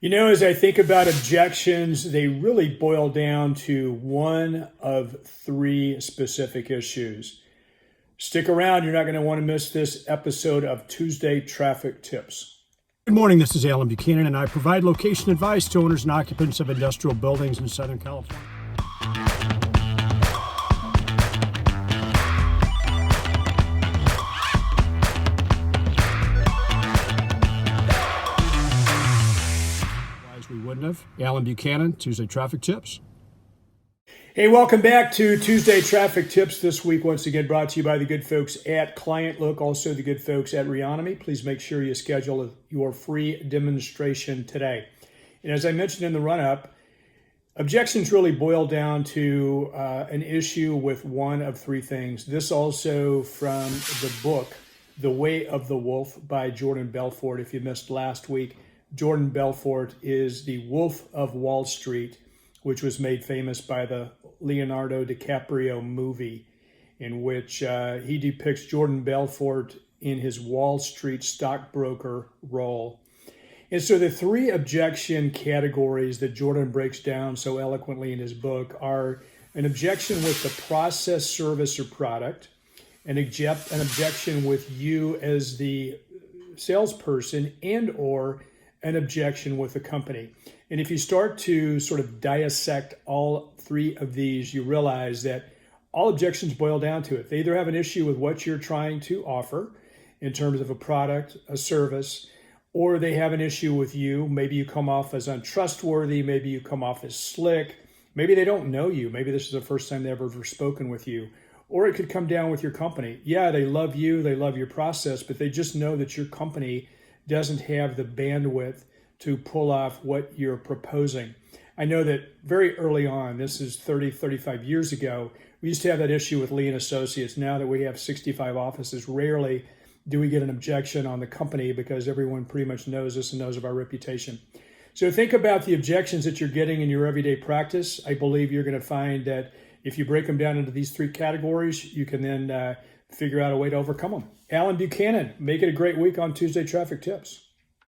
You know, as I think about objections, they really boil down to one of three specific issues. Stick around, you're not going to want to miss this episode of Tuesday Traffic Tips. Good morning, this is Alan Buchanan, and I provide location advice to owners and occupants of industrial buildings in Southern California. We wouldn't have. Alan Buchanan, Tuesday Traffic Tips. Hey, welcome back to Tuesday Traffic Tips. This week, once again, brought to you by the good folks at Client Look, also the good folks at Reonomy. Please make sure you schedule your free demonstration today. And as I mentioned in the run-up, objections really boil down to an issue with one of three things. This also from the book, The Way of the Wolf by Jordan Belfort. If you missed last week, Jordan Belfort is the Wolf of Wall Street, which was made famous by the Leonardo DiCaprio movie, in which he depicts Jordan Belfort in his Wall Street stockbroker role. And so the three objection categories that Jordan breaks down so eloquently in his book are an objection with the process, service, or product, an objection with you as the salesperson, and or an objection with the company. And if you start to sort of dissect all three of these, you realize that all objections boil down to it. They either have an issue with what you're trying to offer in terms of a product, a service, or they have an issue with you. Maybe you come off as untrustworthy. Maybe you come off as slick. Maybe they don't know you. Maybe this is the first time they've ever spoken with you. Or it could come down with your company. Yeah, they love you. They love your process, but they just know that your company doesn't have the bandwidth to pull off what you're proposing. I know that very early on, this is 30, 35 years ago, we used to have that issue with Lee & Associates. Now that we have 65 offices, rarely do we get an objection on the company because everyone pretty much knows us and knows of our reputation. So think about the objections that you're getting in your everyday practice. I believe you're going to find that if you break them down into these three categories, you can then figure out a way to overcome them. Alan Buchanan, make it a great week on Tuesday Traffic Tips.